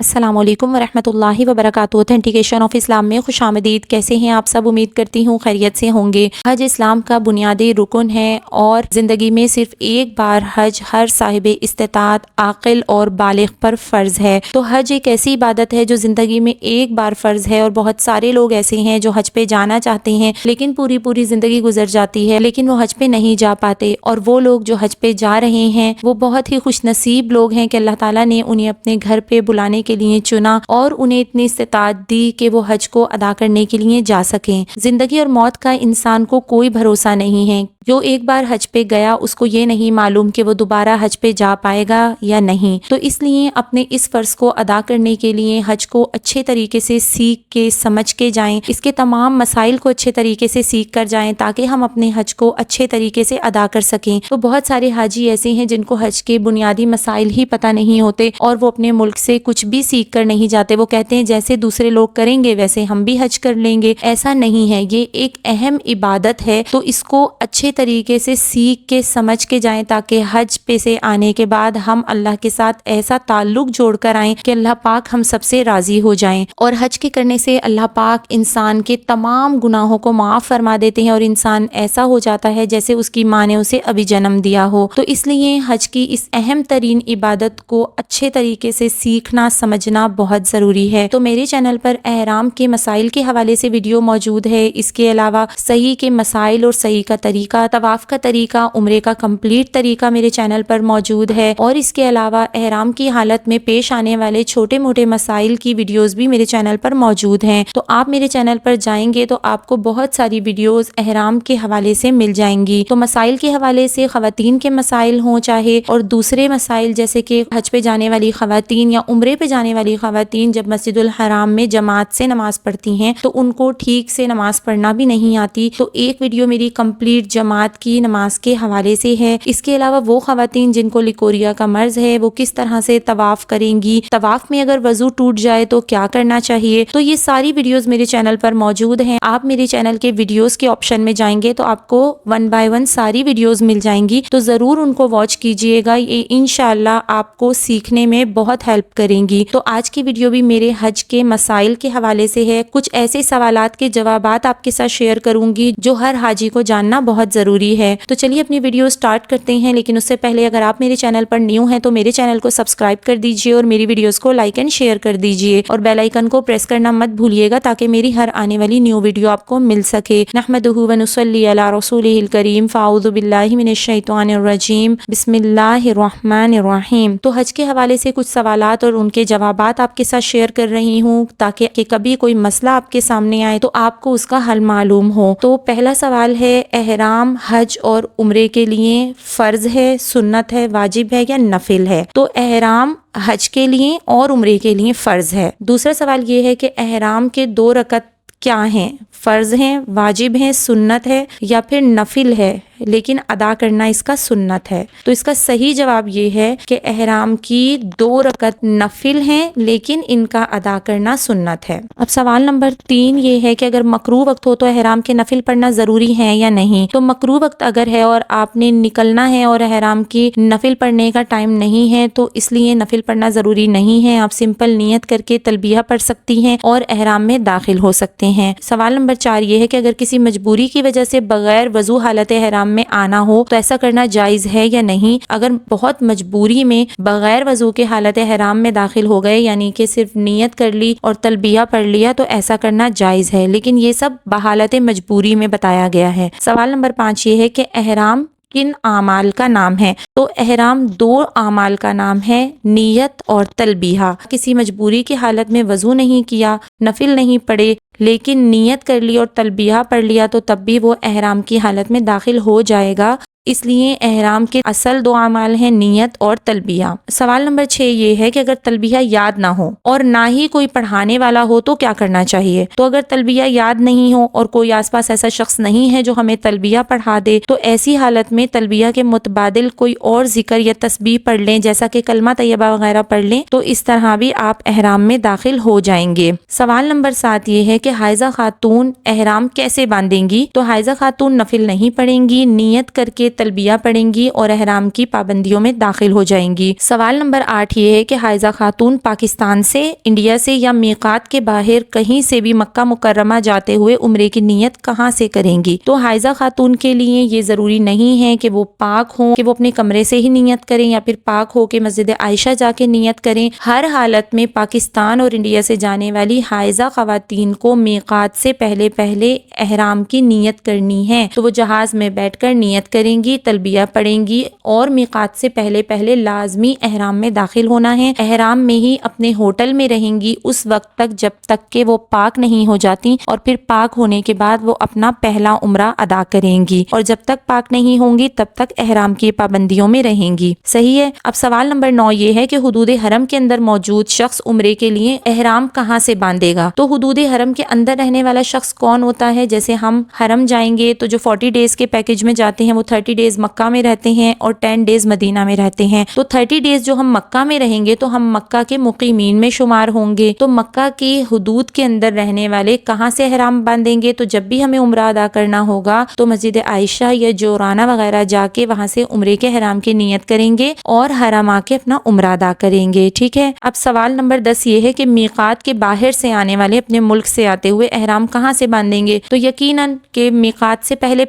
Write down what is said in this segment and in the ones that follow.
السلام علیکم ورحمۃ اللہ وبرکاتہ۔ اتھینٹیکیشن آف اسلام میں خوش آمدید۔ کیسے ہیں آپ سب؟ امید کرتی ہوں خیریت سے ہوں گے۔ حج اسلام کا بنیادی رکن ہے اور زندگی میں صرف ایک بار حج ہر صاحب استطاعت، عاقل اور بالغ پر فرض ہے۔ تو حج ایک ایسی عبادت ہے جو زندگی میں ایک بار فرض ہے، اور بہت سارے لوگ ایسے ہیں جو حج پہ جانا چاہتے ہیں لیکن پوری زندگی گزر جاتی ہے لیکن وہ حج پہ نہیں جا پاتے، اور وہ لوگ جو حج پہ جا رہے ہیں وہ بہت ہی خوش نصیب لوگ ہیں کہ اللہ تعالیٰ نے انہیں اپنے گھر پہ بلانے کے لیے چنا اور انہیں اتنی استطاعت دی کہ وہ حج کو ادا کرنے کے لیے جا سکیں۔ زندگی اور موت کا انسان کو کوئی بھروسہ نہیں ہے۔ جو ایک بار حج پہ گیا اس کو یہ نہیں معلوم کہ وہ دوبارہ حج پہ جا پائے گا یا نہیں، تو اس لیے اپنے اس فرض کو ادا کرنے کے لیے حج کو اچھے طریقے سے سیکھ کے سمجھ کے جائیں، اس کے تمام مسائل کو اچھے طریقے سے سیکھ کر جائیں تاکہ ہم اپنے حج کو اچھے طریقے سے ادا کر سکیں۔ تو بہت سارے حاجی ایسے ہیں جن کو حج کے بنیادی مسائل ہی پتہ نہیں ہوتے اور وہ اپنے ملک سے کچھ بھی سیکھ کر نہیں جاتے۔ وہ کہتے ہیں جیسے دوسرے لوگ کریں گے ویسے ہم بھی حج کر لیں گے۔ ایسا نہیں ہے، یہ ایک اہم عبادت ہے، تو اس کو اچھے طریقے سے سیکھ کے سمجھ کے جائیں تاکہ حج پہ سے آنے کے بعد ہم اللہ کے ساتھ ایسا تعلق جوڑ کر آئیں کہ اللہ پاک ہم سب سے راضی ہو جائیں۔ اور حج کے کرنے سے اللہ پاک انسان کے تمام گناہوں کو معاف فرما دیتے ہیں اور انسان ایسا ہو جاتا ہے جیسے اس کی ماں نے اسے ابھی جنم دیا ہو۔ تو اس لیے حج کی اس اہم ترین عبادت کو اچھے طریقے سے سیکھنا سمجھنا بہت ضروری ہے۔ تو میرے چینل پر احرام کے مسائل کے حوالے سے ویڈیو موجود ہے، اس کے علاوہ صحیح کے مسائل اور صحیح کا طریقہ، طواف کا طریقہ، عمرے کا کمپلیٹ طریقہ میرے چینل پر موجود ہے، اور اس کے علاوہ احرام کی حالت میں پیش آنے والے چھوٹے موٹے مسائل کی ویڈیوز بھی میرے چینل پر موجود ہیں۔ تو آپ میرے چینل پر جائیں گے تو آپ کو بہت ساری ویڈیوز احرام کے حوالے سے مل جائیں گی۔ تو مسائل کے حوالے سے خواتین کے مسائل ہوں چاہے اور دوسرے مسائل جیسے کہ حج پہ جانے والی خواتین یا عمرے پہ جانے والی خواتین جب مسجد الحرام میں جماعت سے نماز پڑھتی ہیں تو ان کو ٹھیک سے نماز پڑھنا بھی نہیں آتی، تو ایک ویڈیو میری کمپلیٹ جماعت کی نماز کے حوالے سے ہے۔ اس کے علاوہ وہ خواتین جن کو لیکوریا کا مرض ہے وہ کس طرح سے طواف کریں گی، طواف میں اگر وضو ٹوٹ جائے تو کیا کرنا چاہیے، تو یہ ساری ویڈیوز میرے چینل پر موجود ہیں۔ آپ میرے چینل کے ویڈیوز کے آپشن میں جائیں گے تو آپ کو 1 by 1 ساری ویڈیوز مل جائیں گی، تو ضرور ان کو واچ کیجئے گا، یہ انشاءاللہ آپ کو سیکھنے میں بہت ہیلپ کریں گی۔ تو آج کی ویڈیو بھی میرے حج کے مسائل کے حوالے سے ہے، کچھ ایسے سوالات کے جوابات آپ کے ساتھ شیئر کروں گی جو ہر حاجی کو جاننا بہت ضروری ہے۔ تو چلیے اپنی ویڈیو سٹارٹ کرتے ہیں، لیکن اس سے پہلے اگر آپ میرے چینل پر نیو ہیں تو میرے چینل کو سبسکرائب کر دیجئے اور میری ویڈیوز کو لائک اینڈ شیئر کر دیجئے، اور بیل آئیکن کو پریس کرنا مت بھولیے گا تاکہ میری ہر آنے والی نیو ویڈیو آپ کو مل سکے۔ نحمدہ و نصلی علی رسولہ الکریم، فاعوذ باللہ من الشیطان الرجیم، بسم اللہ الرحمن الرحیم۔ تو حج کے حوالے سے کچھ سوالات اور ان کے جوابات آپ کے ساتھ شیئر کر رہی ہوں تاکہ کبھی کوئی مسئلہ آپ کے سامنے آئے تو آپ کو اس کا حل معلوم ہو۔ تو پہلا سوال ہے، احرام حج اور عمرے کے لیے فرض ہے، سنت ہے، واجب ہے یا نفل ہے؟ تو احرام حج کے لیے اور عمرے کے لیے فرض ہے۔ دوسرا سوال یہ ہے کہ احرام کے 2 رکعت کیا ہیں؟ فرض ہیں، واجب ہیں، سنت ہے یا پھر نفل ہے لیکن ادا کرنا اس کا سنت ہے؟ تو اس کا صحیح جواب یہ ہے کہ احرام کی 2 رکعت نفل ہیں لیکن ان کا ادا کرنا سنت ہے۔ اب سوال نمبر 3 یہ ہے کہ اگر مکروہ وقت ہو تو احرام کے نفل پڑھنا ضروری ہے یا نہیں؟ تو مکروہ وقت اگر ہے اور آپ نے نکلنا ہے اور احرام کی نفل پڑھنے کا ٹائم نہیں ہے تو اس لیے نفل پڑھنا ضروری نہیں ہے، آپ سمپل نیت کر کے تلبیہ پڑھ سکتی ہیں اور احرام میں داخل ہو سکتے ہیں۔ سوال نمبر 4 یہ ہے کہ اگر کسی مجبوری کی وجہ سے بغیر وضو حالت احرام میں آنا ہو تو ایسا کرنا جائز ہے یا نہیں؟ اگر بہت مجبوری میں بغیر وضو کے حالت احرام میں داخل ہو گئے یعنی کہ صرف نیت کر لی اور تلبیہ پڑھ لیا تو ایسا کرنا جائز ہے، لیکن یہ سب بحالت مجبوری میں بتایا گیا ہے۔ سوال نمبر 5 یہ ہے کہ احرام کن اعمال کا نام ہے؟ تو احرام 2 اعمال کا نام ہے، نیت اور تلبیہ۔ کسی مجبوری کی حالت میں وضو نہیں کیا، نفل نہیں پڑھے لیکن نیت کر لی اور تلبیہ پڑھ لیا تو تب بھی وہ احرام کی حالت میں داخل ہو جائے گا، اس لیے احرام کے اصل 2 اعمال ہیں نیت اور تلبیہ۔ سوال نمبر 6 یہ ہے کہ اگر تلبیہ یاد نہ ہو اور نہ ہی کوئی پڑھانے والا ہو تو کیا کرنا چاہیے؟ تو اگر تلبیہ یاد نہیں ہو اور کوئی آس پاس ایسا شخص نہیں ہے جو ہمیں تلبیہ پڑھا دے تو ایسی حالت میں تلبیہ کے متبادل کوئی اور ذکر یا تسبیح پڑھ لیں، جیسا کہ کلمہ طیبہ وغیرہ پڑھ لیں، تو اس طرح بھی آپ احرام میں داخل ہو جائیں گے۔ سوال نمبر 7 یہ ہے کہ حائضہ خاتون احرام کیسے باندھیں گی؟ تو حائضہ خاتون نفل نہیں پڑھیں گی، نیت کر کے تلبیہ پڑھیں گی اور احرام کی پابندیوں میں داخل ہو جائیں گی۔ سوال نمبر 8 یہ ہے کہ حائضہ خاتون پاکستان سے، انڈیا سے یا میقات کے باہر کہیں سے بھی مکہ مکرمہ جاتے ہوئے عمرے کی نیت کہاں سے کریں گی؟ تو حائضہ خاتون کے لیے یہ ضروری نہیں ہے کہ وہ پاک ہوں، کہ وہ اپنے کمرے سے ہی نیت کریں یا پھر پاک ہو کے مسجد عائشہ جا کے نیت کریں۔ ہر حالت میں پاکستان اور انڈیا سے جانے والی حائضہ خواتین کو میقات سے پہلے احرام کی نیت کرنی ہے، تو وہ جہاز میں بیٹھ کر نیت کریں گی، تلبیہ پڑھیں گی اور میقات سے پہلے لازمی احرام میں داخل ہونا ہے۔ احرام میں ہی اپنے ہوٹل میں رہیں گی اس وقت تک جب تک کہ وہ پاک نہیں ہو جاتی، اور پھر پاک ہونے کے بعد وہ اپنا پہلا عمرہ ادا کریں گی، اور جب تک پاک نہیں ہوں گی تب تک احرام کی پابندیوں میں رہیں گی۔ صحیح ہے۔ اب سوال نمبر 9 یہ ہے کہ حدود حرم کے اندر موجود شخص عمرے کے لیے احرام کہاں سے باندھے گا؟ تو حدود حرم کے اندر رہنے والا شخص کون ہوتا ہے؟ جیسے ہم حرم جائیں گے تو جو 40 ڈیز کے پیکج میں جاتے ہیں وہ 30 ڈیز مکہ میں رہتے ہیں اور 10 ڈیز مدینہ میں رہتے ہیں۔ تو 30 ڈیز جو ہم مکہ میں رہیں گے تو ہم مکہ کے مقیمین میں شمار ہوں گے۔ تو مکہ کی حدود کے اندر رہنے والے کہاں سے احرام باندھیں گے؟ تو جب بھی ہمیں عمرہ ادا کرنا ہوگا تو مسجد عائشہ یا جورانہ وغیرہ جا کے وہاں سے عمرے کے احرام کی نیت کریں گے اور حرم آ کے اپنا عمرہ ادا کریں گے۔ ٹھیک ہے۔ اب سوال نمبر 10 یہ ہے کہ میقات کے باہر سے آنے والے اپنے ملک سے آتے ہوئے احرام کہاں سے باندھیں گے؟ تو یقیناً کہ میقات سے پہلے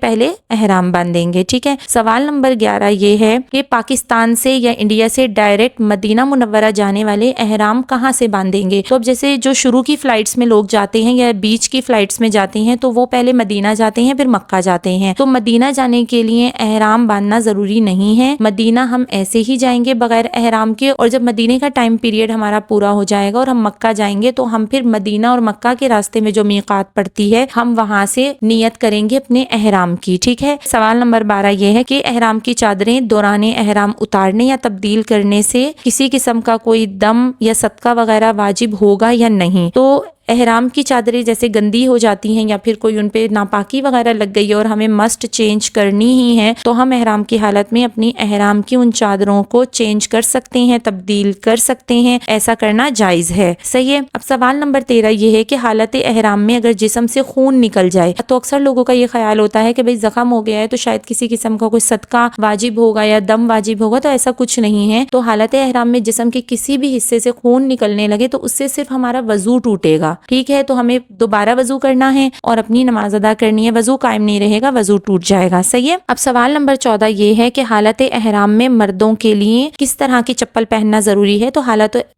احرام باندھیں گے۔ ٹھیک ہے۔ سوال نمبر 11 یہ ہے کہ پاکستان سے یا انڈیا سے ڈائریکٹ مدینہ منورہ جانے والے احرام کہاں سے باندھیں گے؟ تو اب جیسے جو شروع کی فلائٹس میں لوگ جاتے ہیں یا بیچ کی فلائٹس میں جاتے ہیں تو وہ پہلے مدینہ جاتے ہیں پھر مکہ جاتے ہیں، تو مدینہ جانے کے لیے احرام باندھنا ضروری نہیں ہے۔ مدینہ ہم ایسے ہی جائیں گے بغیر احرام کے، اور جب مدینے کا ٹائم پیریڈ ہمارا پورا ہو جائے گا اور ہم مکہ جائیں گے تو ہم پھر مدینہ اور مکہ کے راستے میں جو میقات پڑتی ہے ہم وہاں سے نیت کریں گے اپنے احرام کی۔ ٹھیک ہے۔ سوال نمبر 12 یہ ہے کہ احرام کی چادریں دوران احرام اتارنے یا تبدیل کرنے سے کسی قسم کا کوئی دم یا صدقہ وغیرہ واجب ہوگا یا نہیں؟ تو احرام کی چادریں جیسے گندی ہو جاتی ہیں یا پھر کوئی ان پہ ناپاکی وغیرہ لگ گئی ہے اور ہمیں مسٹ چینج کرنی ہی ہے تو ہم احرام کی حالت میں اپنی احرام کی ان چادروں کو چینج کر سکتے ہیں، تبدیل کر سکتے ہیں، ایسا کرنا جائز ہے۔ صحیح ہے۔ اب سوال نمبر 13 یہ ہے کہ حالت احرام میں اگر جسم سے خون نکل جائے تو اکثر لوگوں کا یہ خیال ہوتا ہے کہ بھئی زخم ہو گیا ہے تو شاید کسی قسم کا کوئی صدقہ واجب ہوگا یا دم واجب ہوگا، تو ایسا کچھ نہیں ہے۔ تو حالت احرام میں جسم کے کسی بھی حصے سے خون نکلنے لگے تو اس سے صرف ہمارا وضو ٹوٹے گا۔ ٹھیک ہے۔ تو ہمیں دوبارہ وضو کرنا ہے اور اپنی نماز ادا کرنی ہے، وضو قائم نہیں رہے گا، وضو ٹوٹ جائے گا۔ صحیح ہے۔ اب سوال نمبر 14 یہ ہے کہ حالت احرام میں مردوں کے لیے کس طرح کی چپل پہننا ضروری ہے؟ تو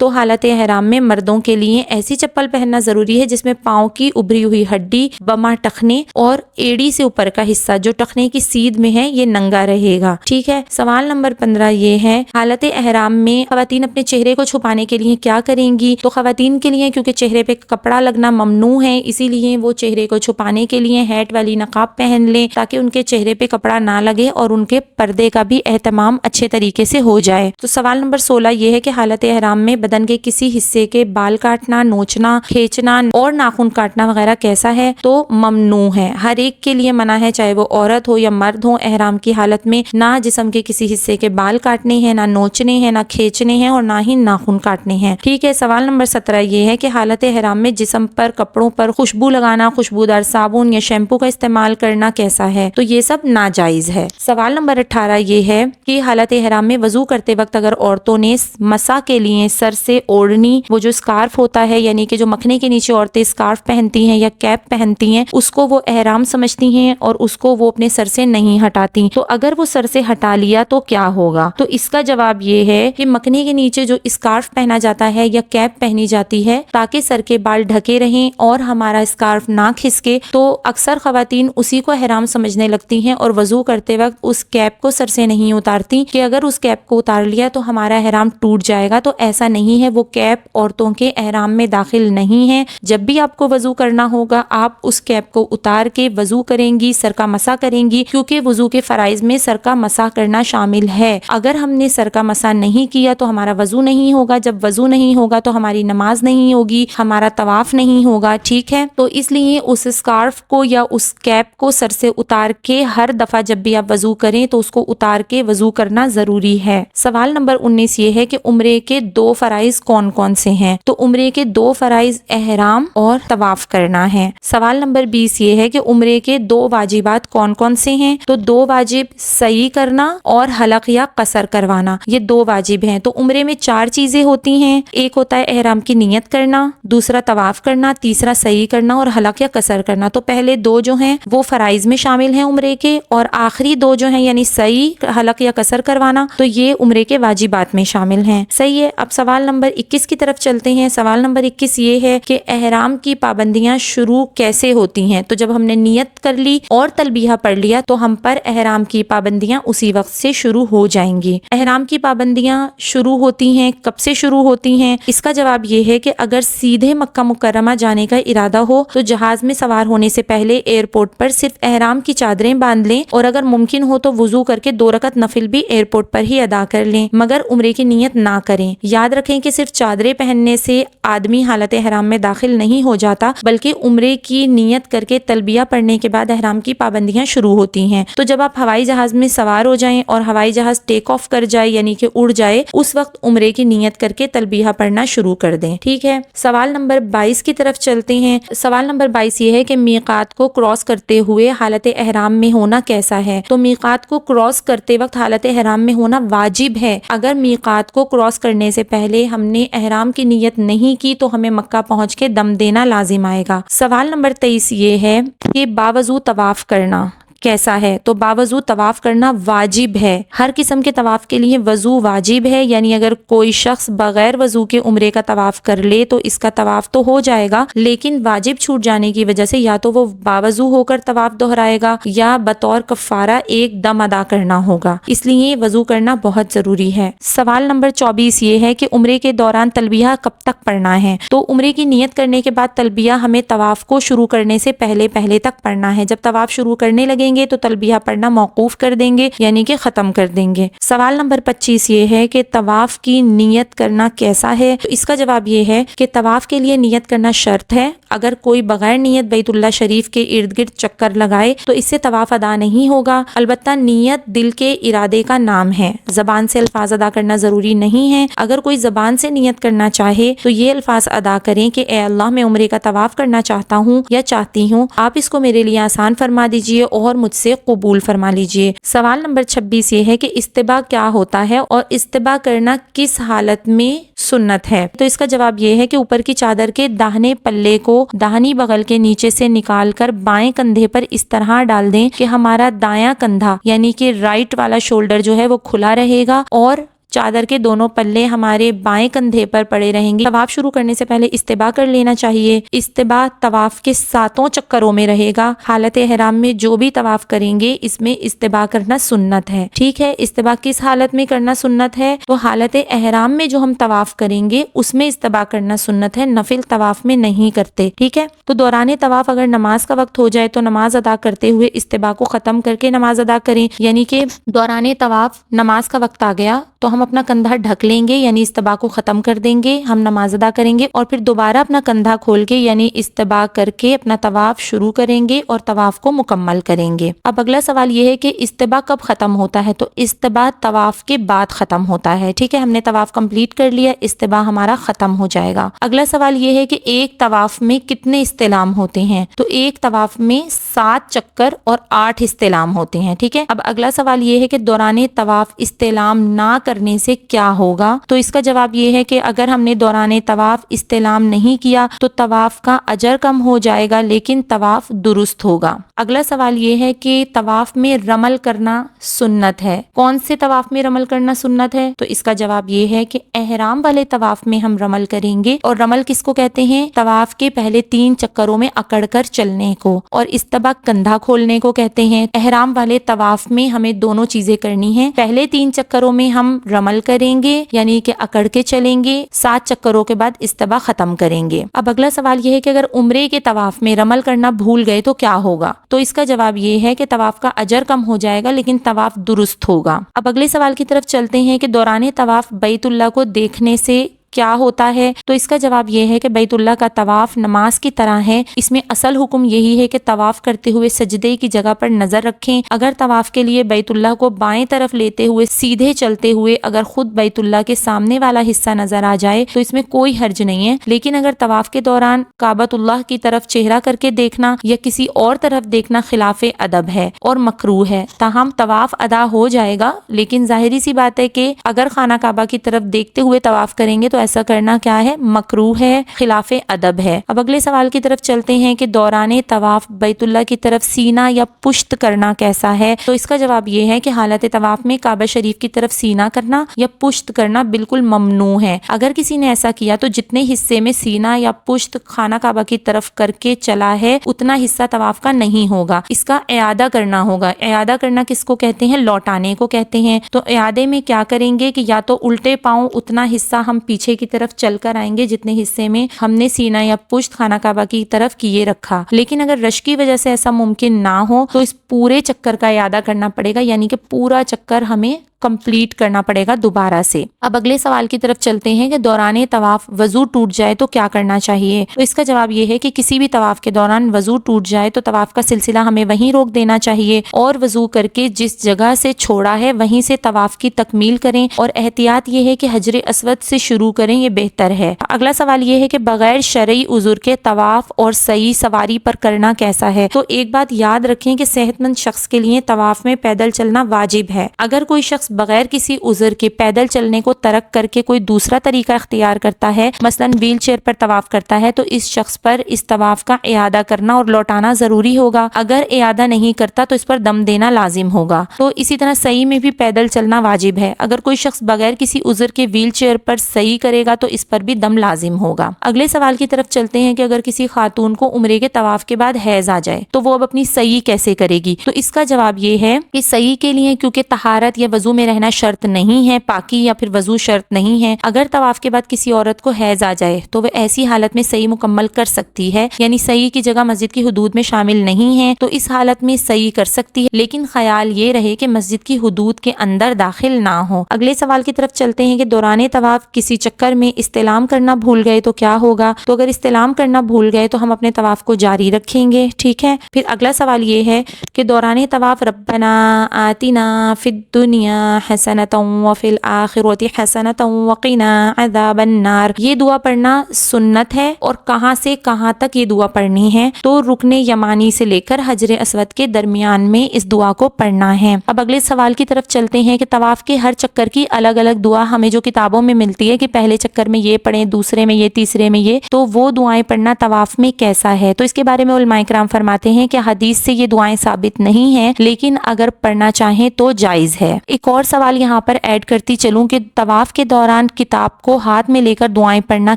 حالت احرام میں مردوں کے لیے ایسی چپل پہننا ضروری ہے جس میں پاؤں کی ابری ہوئی ہڈی، بما ٹخنے اور ایڑی سے اوپر کا حصہ جو ٹخنے کی سیدھ میں ہے یہ ننگا رہے گا۔ ٹھیک ہے۔ سوال نمبر 15 یہ ہے حالت احرام میں خواتین اپنے چہرے کو چھپانے کے لیے کیا کریں گی؟ تو خواتین کے لیے کیونکہ چہرے پہ کپڑا لگنا ممنوع ہے اسی لیے وہ چہرے کو چھپانے کے لیے ہیٹ والی نقاب پہن لیں تاکہ ان کے چہرے پہ کپڑا نہ لگے اور ان کے پردے کا بھی اہتمام اچھے طریقے سے ہو جائے۔ تو سوال نمبر 16 یہ ہے کہ حالت احرام میں بدن کے کسی حصے کے بال کاٹنا، نوچنا، کھینچنا اور ناخن کاٹنا وغیرہ کیسا ہے؟ تو ممنوع ہے، ہر ایک کے لیے منع ہے، چاہے وہ عورت ہو یا مرد ہو۔ احرام کی حالت میں نہ جسم کے کسی حصے کے بال کاٹنے ہیں، نہ نوچنے ہیں، نہ کھینچنے ہیں اور نہ ہی ناخن کاٹنے ہیں۔ ٹھیک ہے۔ سوال نمبر 17 یہ ہے کہ حالت احرام میں جسم پر کپڑوں پر خوشبو لگانا، خوشبودار صابن یا شیمپو کا استعمال کرنا کیسا ہے؟ تو یہ سب ناجائز ہے۔ سوال نمبر 18 یہ ہے کہ حالت احرام میں وضو کرتے وقت اگر عورتوں نے مسا کے لیے سر سے اوڑھنی، وہ جو اسکارف ہوتا ہے یعنی کہ جو مکھنے کے نیچے عورتیں اسکارف پہنتی ہیں یا کیپ پہنتی ہیں، اس کو وہ احرام سمجھتی ہیں اور اس کو وہ اپنے سر سے نہیں ہٹاتی، تو اگر وہ سر سے ہٹا لیا تو کیا ہوگا؟ تو اس کا جواب یہ ہے کہ مکھنے کے نیچے جو اسکارف پہنا جاتا ہے یا کیپ پہنی جاتی ہے تاکہ سر کے بال ڈھکے رہیں اور ہمارا اسکارف نہ کھسکے، تو اکثر خواتین اسی کو احرام سمجھنے لگتی ہیں اور وضو کرتے وقت اس کیپ کو سر سے نہیں اتارتی کہ اگر اس کیپ کو اتار لیا تو ہمارا احرام ٹوٹ جائے گا۔ تو ایسا نہیں ہے، وہ کیپ عورتوں کے احرام میں داخل نہیں ہے۔ جب بھی آپ کو وضو کرنا ہوگا آپ اس کیپ کو اتار کے وضو کریں گی، سر کا مسح کریں گی، کیونکہ وضو کے فرائض میں سر کا مسح کرنا شامل ہے۔ اگر ہم نے سر کا مسح نہیں کیا تو ہمارا وضو نہیں ہوگا، جب وضو نہیں ہوگا تو ہماری نماز نہیں ہوگی، ہمارا طواف طواف نہیں ہوگا، ٹھیک ہے؟ تو اس لیے اس اسکارف کو یا اس کیپ کو سر سے اتار کے ہر دفعہ جب بھی آپ وضو کریں تو اس کو اتار کے وضو کرنا ضروری ہے۔ سوال نمبر 19 یہ ہے کہ عمرے کے 2 فرائض کون کون سے ہیں؟ تو عمرے کے 2 فرائض احرام اور طواف کرنا ہے۔ سوال نمبر 20 یہ ہے کہ عمرے کے 2 واجبات کون کون سے ہیں؟ تو 2 واجب سعی کرنا اور حلق یا قصر کروانا، یہ 2 واجب ہیں۔ تو عمرے میں 4 چیزیں ہوتی ہیں، ایک ہوتا ہے احرام کی نیت کرنا، دوسرا طواف کرنا، تیسرا سعی کرنا اور حلق یا قصر کرنا۔ تو پہلے 2 جو ہیں وہ فرائض میں شامل ہیں عمرے کے، اور آخری 2 جو ہیں یعنی سعی، حلق یا قصر کروانا، تو یہ عمرے کے واجبات میں شامل ہیں۔ صحیح ہے، اب سوال نمبر 21 کی طرف چلتے ہیں۔ سوال نمبر 21 یہ ہے کہ احرام کی پابندیاں شروع کیسے ہوتی ہیں؟ تو جب ہم نے نیت کر لی اور تلبیہ پڑھ لیا تو ہم پر احرام کی پابندیاں اسی وقت سے شروع ہو جائیں گی۔ احرام کی پابندیاں شروع ہوتی ہیں، کب سے شروع ہوتی ہیں؟ اس کا جواب یہ ہے کہ اگر سیدھے مکہ مکرمہ جانے کا ارادہ ہو تو جہاز میں سوار ہونے سے پہلے ایئرپورٹ پر صرف احرام کی چادریں باندھ لیں، اور اگر ممکن ہو تو وضو کر کے 2 رکعت نفل بھی ایئرپورٹ پر ہی ادا کر لیں، مگر عمرے کی نیت نہ کریں۔ یاد رکھیں کہ صرف چادریں پہننے سے آدمی حالت احرام میں داخل نہیں ہو جاتا، بلکہ عمرے کی نیت کر کے تلبیہ پڑھنے کے بعد احرام کی پابندیاں شروع ہوتی ہیں۔ تو جب آپ ہوائی جہاز میں سوار ہو جائیں اور ہوائی جہاز ٹیک آف کر جائے یعنی کہ اڑ جائے، اس وقت عمرے کی نیت کر کے تلبیہ پڑھنا شروع کر دیں، ٹھیک ہے؟ سوال نمبر 22 کی طرف چلتے ہیں۔ سوال نمبر 22 یہ ہے کہ میقات کو کراس کرتے ہوئے حالت احرام میں ہونا کیسا ہے؟ تو میقات کو کراس کرتے وقت حالت احرام میں ہونا واجب ہے۔ اگر میقات کو کراس کرنے سے پہلے ہم نے احرام کی نیت نہیں کی تو ہمیں مکہ پہنچ کے دم دینا لازم آئے گا۔ سوال نمبر 23 یہ ہے کہ باوضو طواف کرنا کیسا ہے؟ تو باوضو طواف کرنا واجب ہے۔ ہر قسم کے طواف کے لیے وضو واجب ہے، یعنی اگر کوئی شخص بغیر وضو کے عمرے کا طواف کر لے تو اس کا طواف تو ہو جائے گا، لیکن واجب چھوٹ جانے کی وجہ سے یا تو وہ باوضو ہو کر طواف دہرائے گا یا بطور کفارہ ایک دم ادا کرنا ہوگا، اس لیے وضو کرنا بہت ضروری ہے۔ سوال نمبر 24 یہ ہے کہ عمرے کے دوران تلبیہ کب تک پڑھنا ہے؟ تو عمرے کی نیت کرنے کے بعد تلبیہ ہمیں طواف کو شروع کرنے سے پہلے تک پڑھنا ہے۔ جب طواف شروع کرنے لگیں گے تو تلبیہ پڑھنا موقوف کر دیں گے، یعنی کہ ختم کر دیں گے۔ سوال نمبر 25 یہ ہے کہ طواف کی نیت کرنا کیسا ہے؟ تو اس کا جواب یہ ہے کہ طواف کے لیے نیت کرنا شرط ہے۔ اگر کوئی بغیر نیت بیت اللہ شریف کے ارد گرد چکر لگائے تو اس سے طواف ادا نہیں ہوگا۔ البتہ نیت دل کے ارادے کا نام ہے، زبان سے الفاظ ادا کرنا ضروری نہیں ہے۔ اگر کوئی زبان سے نیت کرنا چاہے تو یہ الفاظ ادا کریں کہ اے اللہ، میں عمرے کا طواف کرنا چاہتا ہوں یا چاہتی ہوں، آپ اس کو میرے لیے آسان فرما دیجئے اور مجھ سے قبول فرما لیجئے۔ سوال نمبر 26 یہ ہے کہ استباء کیا ہوتا ہے اور استباء کرنا کس حالت میں سنت ہے؟ تو اس کا جواب یہ ہے کہ اوپر کی چادر کے داہنے پلے کو داہنی بغل کے نیچے سے نکال کر بائیں کندھے پر اس طرح ڈال دیں کہ ہمارا دایاں کندھا یعنی کہ رائٹ والا شولڈر جو ہے وہ کھلا رہے گا اور چادر کے دونوں پلے ہمارے بائیں کندھے پر پڑے رہیں گے۔ طواف شروع کرنے سے پہلے استباء کر لینا چاہیے۔ استباء طواف کے 7 چکروں میں رہے گا۔ حالت احرام میں جو بھی طواف کریں گے اس میں استباء کرنا سنت ہے، ٹھیک ہے؟ استباء کس حالت میں کرنا سنت ہے؟ تو حالت احرام میں جو ہم طواف کریں گے اس میں استباء کرنا سنت ہے، نفل طواف میں نہیں کرتے، ٹھیک ہے؟ تو دوران طواف اگر نماز کا وقت ہو جائے تو نماز ادا کرتے ہوئے استباء کو ختم کر کے نماز ادا کریں، یعنی کہ دوران طواف نماز کا وقت آ گیا تو ہم اپنا کندھا ڈھک لیں گے، یعنی استباء کو ختم کر دیں گے، ہم نماز ادا کریں گے اور پھر دوبارہ اپنا کندھا کھول کے یعنی استباء کر کے اپنا طواف شروع کریں گے اور طواف کو مکمل کریں گے۔ اب اگلا سوال یہ ہے کہ استباء کب ختم ہوتا ہے؟ تو استباء طواف کے بعد ختم ہوتا ہے، ٹھیک ہے؟ ہم نے طواف کمپلیٹ کر لیا، استباء ہمارا ختم ہو جائے گا۔ اگلا سوال یہ ہے کہ ایک طواف میں کتنے استلام ہوتے ہیں؟ تو ایک طواف میں 7 چکر اور 8 استلام ہوتے ہیں، ٹھیک ہے؟ اب اگلا سوال یہ ہے کہ دوران طواف استلام نہ کرنے سے کیا ہوگا؟ تو اس کا جواب یہ ہے کہ اگر ہم نے دوران طواف استلام نہیں کیا تو طواف کا اجر کم ہو جائے گا لیکن طواف درست ہوگا۔ اگلا سوال یہ ہے کہ طواف میں رمل کرنا سنت ہے۔ کون سے طواف میں رمل کرنا سنت ہے؟ تو اس کا جواب یہ ہے کہ احرام والے طواف میں ہم رمل کریں گے، اور رمل کس کو کہتے ہیں؟ طواف کے پہلے 3 چکروں میں اکڑ کر چلنے کو، اور استباء کندھا کھولنے کو کہتے ہیں۔ احرام والے طواف میں ہمیں دونوں چیزیں کرنی ہیں، پہلے 3 چکروں میں ہم رمل کریں گے یعنی کہ اکڑ کے چلیں گے، 7 چکروں کے بعد استباء ختم کریں گے۔ اب اگلا سوال یہ ہے کہ اگر عمرے کے طواف میں رمل کرنا بھول گئے تو کیا ہوگا؟ تو اس کا جواب یہ ہے کہ طواف کا اجر کم ہو جائے گا لیکن طواف درست ہوگا۔ اب اگلے سوال کی طرف چلتے ہیں کہ دوران طواف بیت اللہ کو دیکھنے سے کیا ہوتا ہے؟ تو اس کا جواب یہ ہے کہ بیت اللہ کا طواف نماز کی طرح ہے، اس میں اصل حکم یہی ہے کہ طواف کرتے ہوئے سجدے کی جگہ پر نظر رکھیں۔ اگر طواف کے لیے بیت اللہ کو بائیں طرف لیتے ہوئے سیدھے چلتے ہوئے اگر خود بیت اللہ کے سامنے والا حصہ نظر آ جائے تو اس میں کوئی حرج نہیں ہے، لیکن اگر طواف کے دوران کعبۃ اللہ کی طرف چہرہ کر کے دیکھنا یا کسی اور طرف دیکھنا خلاف ادب ہے اور مکروہ ہے۔ تاہم طواف ادا ہو جائے گا، لیکن ظاہری سی بات ہے کہ اگر خانہ کعبہ کی طرف دیکھتے ہوئے طواف کریں گے تو ایسا کرنا کیا ہے؟ مکروہ ہے، خلاف ادب ہے۔ اب اگلے سوال کی طرف چلتے ہیں کہ دوران طواف بیت اللہ کی طرف سینہ یا پشت کرنا کیسا ہے؟ تو اس کا جواب یہ ہے کہ حالت طواف میں کعبہ شریف کی طرف سینہ کرنا یا پشت کرنا بالکل ممنوع ہے۔ اگر کسی نے ایسا کیا تو جتنے حصے میں سینہ یا پشت خانہ کعبہ کی طرف کر کے چلا ہے اتنا حصہ طواف کا نہیں ہوگا، اس کا اعادہ کرنا ہوگا۔ اعادہ کرنا کس کو کہتے ہیں؟ لوٹانے کو کہتے ہیں۔ تو اعادے میں کیا کریں گے کہ یا تو الٹے پاؤں اتنا حصہ ہم پیچھے کی طرف چل کر آئیں گے جتنے حصے میں ہم نے سینہ یا پشت خانہ کعبہ کی طرف کیے رکھا، لیکن اگر رش کی وجہ سے ایسا ممکن نہ ہو تو اس پورے چکر کا اعادہ کرنا پڑے گا، یعنی کہ پورا چکر ہمیں کمپلیٹ کرنا پڑے گا دوبارہ سے۔ اب اگلے سوال کی طرف چلتے ہیں کہ دوران طواف وضو ٹوٹ جائے تو کیا کرنا چاہیے؟ تو اس کا جواب یہ ہے کہ کسی بھی طواف کے دوران وضو ٹوٹ جائے تو طواف کا سلسلہ ہمیں وہیں روک دینا چاہیے اور وضو کر کے جس جگہ سے چھوڑا ہے وہیں سے طواف کی تکمیل کریں، اور احتیاط یہ ہے کہ حجر اسود سے شروع کریں، یہ بہتر ہے۔ اگلا سوال یہ ہے کہ بغیر شرعی عذر کے طواف اور سعی سواری پر کرنا کیسا ہے؟ تو ایک بات یاد رکھیں کہ صحت مند شخص کے لیے طواف میں پیدل چلنا واجب ہے۔ اگر کوئی شخص بغیر کسی عذر کے پیدل چلنے کو ترک کر کے کوئی دوسرا طریقہ اختیار کرتا ہے، مثلا ویل چیئر پر طواف کرتا ہے، تو اس شخص پر اس طواف کا اعادہ کرنا اور لوٹانا ضروری ہوگا۔ اگر اعادہ نہیں کرتا تو اس پر دم دینا لازم ہوگا۔ تو اسی طرح سعی میں بھی پیدل چلنا واجب ہے۔ اگر کوئی شخص بغیر کسی عذر کے ویل چیئر پر سعی کرے گا تو اس پر بھی دم لازم ہوگا۔ اگلے سوال کی طرف چلتے ہیں کہ اگر کسی خاتون کو عمرے کے طواف کے بعد حیض آ جائے تو وہ اب اپنی سعی کیسے کرے گی؟ تو اس کا جواب یہ ہے کہ سعی کے لیے کیونکہ طہارت یا وضو میں رہنا شرط نہیں ہے، پاکی یا پھر وضو شرط نہیں ہے، اگر طواف کے بعد کسی عورت کو حیض آ جائے تو وہ ایسی حالت میں سعی مکمل کر سکتی ہے، یعنی سعی کی جگہ مسجد کی حدود میں شامل نہیں ہے تو اس حالت میں سعی کر سکتی ہے، لیکن خیال یہ رہے کہ مسجد کی حدود کے اندر داخل نہ ہو۔ اگلے سوال کی طرف چلتے ہیں کہ دوران طواف کسی چکر میں استلام کرنا بھول گئے تو کیا ہوگا؟ تو اگر استلام کرنا بھول گئے تو ہم اپنے طواف کو جاری رکھیں گے، ٹھیک ہے۔ پھر اگلا سوال یہ ہے کہ دوران طواف ربنا آتنا فی الدنیا حسنۃ وفی الآخرۃ حسنۃ وقنا عذاب النار، یہ دعا پڑھنا سنت ہے۔ اور کہاں سے کہاں تک یہ دعا پڑھنی ہے؟ تو رکن یمانی سے لے کر حجر اسود کے درمیان میں اس دعا کو پڑھنا ہے۔ اب اگلے سوال کی طرف چلتے ہیں کہ طواف کے ہر چکر کی الگ الگ دعا ہمیں جو کتابوں میں ملتی ہے کہ پہلے چکر میں یہ پڑھیں، دوسرے میں یہ، تیسرے میں یہ، تو وہ دعائیں پڑھنا طواف میں کیسا ہے؟ تو اس کے بارے میں علماء کرام فرماتے ہیں کہ حدیث سے یہ دعائیں ثابت نہیں ہیں، لیکن اگر پڑھنا چاہیں تو جائز ہے۔ ایک اور سوال یہاں پر ایڈ کرتی چلوں کہ طواف کے دوران کتاب کو ہاتھ میں لے کر دعائیں پڑھنا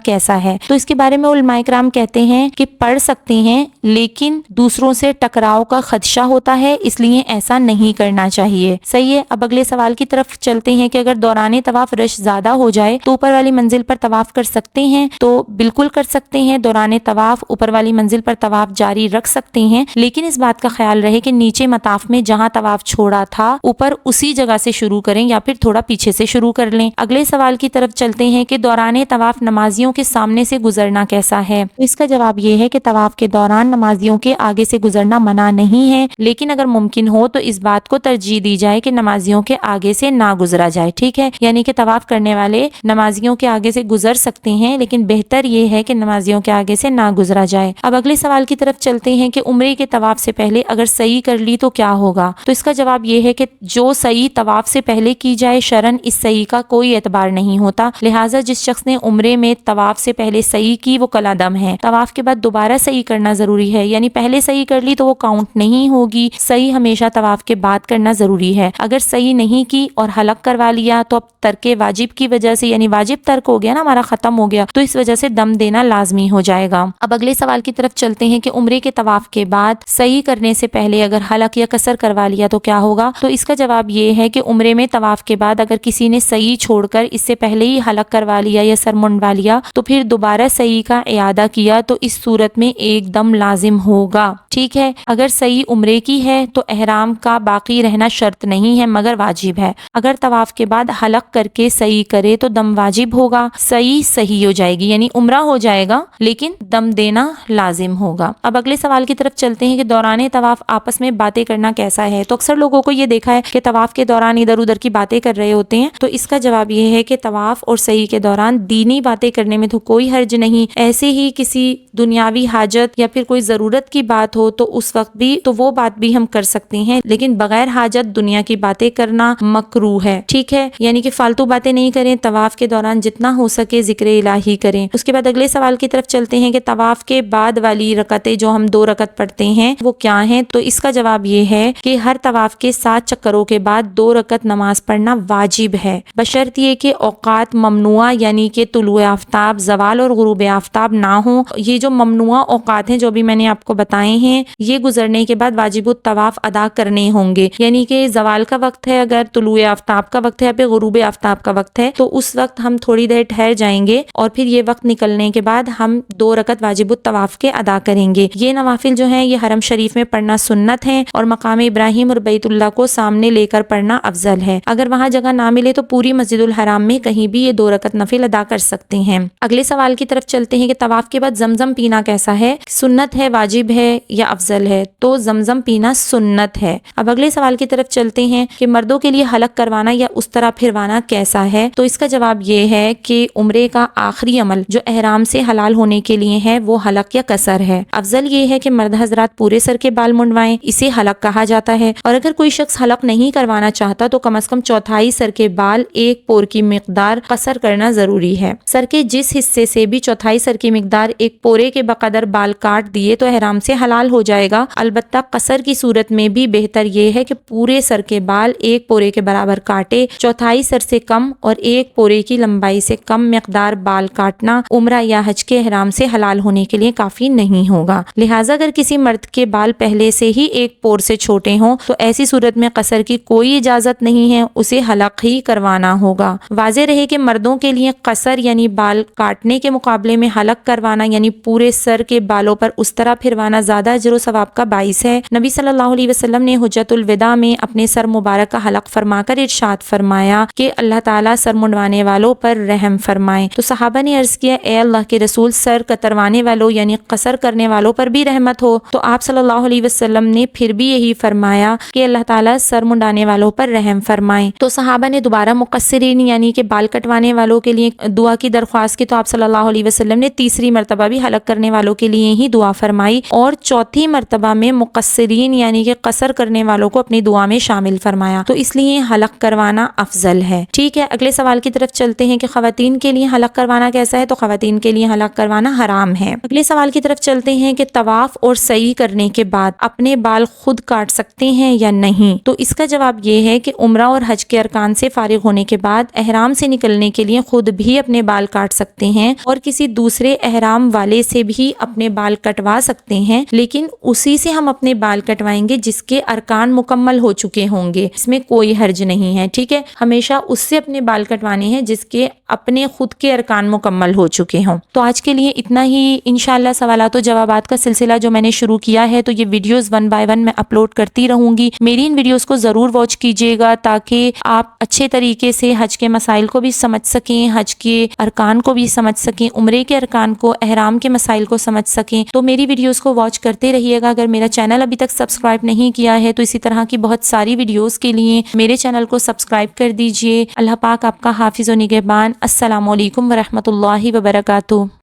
کیسا ہے؟ تو اس کے بارے میں علماء کرام کہتے ہیں کہ پڑھ سکتے ہیں، لیکن دوسروں سے ٹکراؤ کا خدشہ ہوتا ہے، اس لیے ایسا نہیں کرنا چاہیے۔ صحیح ہے۔ اب اگلے سوال کی طرف چلتے ہیں کہ اگر دوران طواف رش زیادہ ہو جائے تو اوپر والی منزل پر طواف کر سکتے ہیں؟ تو بالکل کر سکتے ہیں۔ دوران طواف اوپر والی منزل پر طواف جاری رکھ سکتے ہیں، لیکن اس بات کا خیال رہے کہ نیچے مطاف میں جہاں طواف چھوڑا تھا اوپر اسی جگہ سے شروع کریں یا پھر تھوڑا پیچھے سے شروع کر لیں۔ اگلے سوال کی طرف چلتے ہیں کہ دوران طواف نمازیوں کے سامنے سے گزرنا کیسا ہے؟ اس کا جواب یہ ہے کہ طواف کے دوران نمازیوں کے آگے سے گزرنا منع نہیں ہے، لیکن اگر ممکن ہو تو اس بات کو ترجیح دی جائے کہ نمازیوں کے آگے سے نہ گزرا جائے، ٹھیک ہے۔ یعنی کہ طواف کرنے والے نمازیوں کے آگے سے گزر سکتے ہیں، لیکن بہتر یہ ہے کہ نمازیوں کے آگے سے نہ گزرا جائے۔ اب اگلے سوال کی طرف چلتے ہیں کہ عمرے کے طواف سے پہلے اگر سعی کر لی تو کیا ہوگا؟ تو اس کا جواب یہ ہے کہ جو سعی طواف سے پہلے کی جائے شرعاً اس سعی کا کوئی اعتبار نہیں ہوتا، لہٰذا جس شخص نے عمرے میں طواف سے پہلے سعی کی وہ کلا دم ہے۔ طواف کے بعد دوبارہ سعی کرنا ضروری ہے، یعنی پہلے سعی کر لی تو وہ کاؤنٹ نہیں ہوگی، سعی ہمیشہ طواف کے بعد کرنا ضروری ہے۔ اگر سعی نہیں کی اور حلق کروا لیا تو اب ترک واجب کی وجہ سے، یعنی واجب ترک ہو گیا نا، ہمارا ختم ہو گیا، تو اس وجہ سے دم دینا لازمی ہو جائے گا۔ اب اگلے سوال کی طرف چلتے ہیں کہ عمرے کے طواف کے بعد سعی کرنے سے پہلے اگر حلق یا قصر کروا لیا تو کیا ہوگا؟ تو اس کا جواب یہ ہے کہ عمرے عمرے میں طواف کے بعد اگر کسی نے سعی چھوڑ کر اس سے پہلے ہی حلق کروا لیا یا سر منڈوا لیا تو پھر دوبارہ سعی کا اعادہ کیا تو اس صورت میں ایک دم لازم ہوگا. ٹھیک ہے. اگر سعی عمرے کی ہے تو احرام کا باقی رہنا شرط نہیں ہے مگر واجب ہے. اگر طواف کے بعد حلق کر کے سعی کرے تو دم واجب ہوگا, سعی صحیح ہو جائے گی یعنی عمرہ ہو جائے گا لیکن دم دینا لازم ہوگا. اب اگلے سوال کی طرف چلتے ہیں کہ دوران طواف آپس میں باتیں کرنا کیسا ہے. تو اکثر لوگوں کو یہ دیکھا ہے کہ طواف کے دوران ادھر ادھر کی باتیں کر رہے ہوتے ہیں. تو اس کا جواب یہ ہے کہ طواف اور سعی کے دوران دینی باتیں کرنے میں تو کوئی حرج نہیں. ایسے ہی کسی دنیاوی حاجت یا پھر کوئی ضرورت کی بات ہو تو اس وقت بھی تو وہ بات بھی ہم کر سکتے ہیں, لیکن بغیر حاجت دنیا کی باتیں کرنا مکروہ ہے. ٹھیک ہے, یعنی کہ فالتو باتیں نہیں کریں. طواف کے دوران جتنا ہو سکے ذکر الہی کریں. اس کے بعد اگلے سوال کی طرف چلتے ہیں کہ طواف کے بعد والی رکعتیں جو ہم 2 رکعت پڑھتے ہیں وہ کیا ہیں. تو اس کا جواب یہ ہے کہ ہر طواف کے 7 چکروں کے بعد 2 رکعت نماز پڑھنا واجب ہے, بشرط یہ کہ اوقات ممنوعہ یعنی کہ طلوع آفتاب, زوال اور غروب آفتاب نہ ہوں. یہ جو ممنوعہ اوقات ہیں جو بھی میں نے آپ کو بتائے ہیں یہ گزرنے کے بعد واجب الطواف ادا کرنے ہوں گے. یعنی کہ زوال کا وقت ہے, اگر طلوع آفتاب کا وقت ہے یا پھر غروب آفتاب کا وقت ہے تو اس وقت ہم تھوڑی دیر ٹھہر جائیں گے اور پھر یہ وقت نکلنے کے بعد ہم 2 رکعت واجب الطواف کے ادا کریں گے. یہ نوافل جو ہیں یہ حرم شریف میں پڑھنا سنت ہے اور مقام ابراہیم اور بیت اللہ کو سامنے لے کر پڑھنا افضل ہے. اگر وہاں جگہ نہ ملے تو پوری مسجد الحرام میں کہیں بھی یہ 2 رکعت نفل ادا کر سکتے ہیں. اگلے سوال کی طرف چلتے ہیں کہ طواف کے بعد زمزم پینا کیسا ہے, سنت ہے, واجب ہے یا افضل ہے. تو زمزم پینا سنت ہے. اب اگلے سوال کی طرف چلتے ہیں کہ مردوں کے لیے حلق کروانا یا اس طرح پھروانا کیسا ہے. تو اس کا جواب یہ ہے کہ عمرے کا آخری عمل جو احرام سے حلال ہونے کے لیے ہے وہ حلق یا قصر ہے. افضل یہ ہے کہ مرد حضرات پورے سر کے بال منڈوائیں, اسے حلق کہا جاتا ہے. اور اگر کوئی شخص حلق نہیں کروانا چاہتا تو کم از کم چوتھائی سر کے بال 1 پور کی مقدار قصر کرنا ضروری ہے. سر کے جس حصے سے بھی چوتھائی سر کی مقدار 1 پورے کے بقدر بال کاٹ دیے تو احرام سے حلال ہو جائے گا. البتہ قصر کی صورت میں بھی بہتر یہ ہے کہ پورے سر کے بال 1 پورے کے برابر کاٹے. چوتھائی سر سے کم اور 1 پورے کی لمبائی سے کم مقدار بال کاٹنا عمرہ یا حج کے احرام سے حلال ہونے کے لیے کافی نہیں ہوگا. لہٰذا اگر کسی مرد کے بال پہلے سے ہی 1 پور سے چھوٹے ہوں تو ایسی صورت میں قصر کی کوئی اجازت نہیں ہے, اسے حلق ہی کروانا ہوگا. واضح رہے کہ مردوں کے لیے قصر یعنی بال کاٹنے کے مقابلے میں حلق کروانا یعنی پورے سر کے بالوں پر اس طرح پھروانا زیادہ اجر و ثواب کا باعث ہے. نبی صلی اللہ علیہ وسلم نے حجۃ الوداع میں اپنے سر مبارک کا حلق فرما کر ارشاد فرمایا کہ اللہ تعالیٰ سر منڈوانے والوں پر رحم فرمائے. تو صحابہ نے عرض کیا, اے اللہ کے رسول, سر کتروانے والوں یعنی قصر کرنے والوں پر بھی رحمت ہو. تو آپ صلی اللہ علیہ وسلم نے پھر بھی یہی فرمایا کہ اللہ تعالیٰ سر منڈانے والوں پر رحم فرمائے. تو صحابہ نے دوبارہ مقصرین یعنی کہ بال کٹوانے والوں کے لیے دعا کی درخواست کی. تو آپ صلی اللہ علیہ وسلم نے تیسری مرتبہ بھی حلق کرنے والوں کے لیے ہی دعا فرمائی اور چوتھی مرتبہ میں مقصرین یعنی کہ قصر کرنے والوں کو اپنی دعا میں شامل فرمایا. تو اس لیے حلق کروانا افضل ہے. ٹھیک ہے, اگلے سوال کی طرف چلتے ہیں کہ خواتین کے لیے حلق کروانا کیسا ہے. تو خواتین کے لیے حلق کروانا حرام ہے. اگلے سوال کی طرف چلتے ہیں کہ طواف اور سعی کرنے کے بعد اپنے بال خود کاٹ سکتے ہیں یا نہیں. تو اس کا جواب یہ ہے کہ عمرہ اور حج کے ارکان سے فارغ ہونے کے بعد احرام سے نکلنے کے لیے خود بھی اپنے بال کاٹ سکتے ہیں اور کسی دوسرے احرام والے سے بھی اپنے بال کٹوا سکتے ہیں, لیکن اسی سے ہم اپنے بال کٹوائیں گے جس کے ارکان مکمل ہو چکے ہوں گے. اس میں کوئی حرج نہیں ہے. ٹھیک ہے, ہمیشہ اس سے اپنے بال کٹوانے ہیں جس کے اپنے خود کے ارکان مکمل ہو چکے ہوں. تو آج کے لیے اتنا ہی. انشاءاللہ سوالات و جوابات کا سلسلہ جو میں نے شروع کیا ہے تو یہ ویڈیوز 1 by 1 میں اپلوڈ کرتی رہوں گی. میری ان ویڈیوز کو ضرور واچ کیجیے گا تاکہ آپ اچھے طریقے سے حج کے مسائل کو بھی سمجھ سکیں, حج کے ارکان کو بھی سمجھ سکیں, عمرے کے ارکان کو, احرام کے مسائل کو سمجھ سکیں. تو میری ویڈیوز کو واچ کرتے رہیے گا. اگر میرا چینل ابھی تک سبسکرائب نہیں کیا ہے تو اسی طرح کی بہت ساری ویڈیوز کے لیے میرے چینل کو سبسکرائب کر دیجیے. اللہ پاک آپ کا حافظ و نگہبان. السلام علیکم ورحمۃ اللہ وبرکاتہ.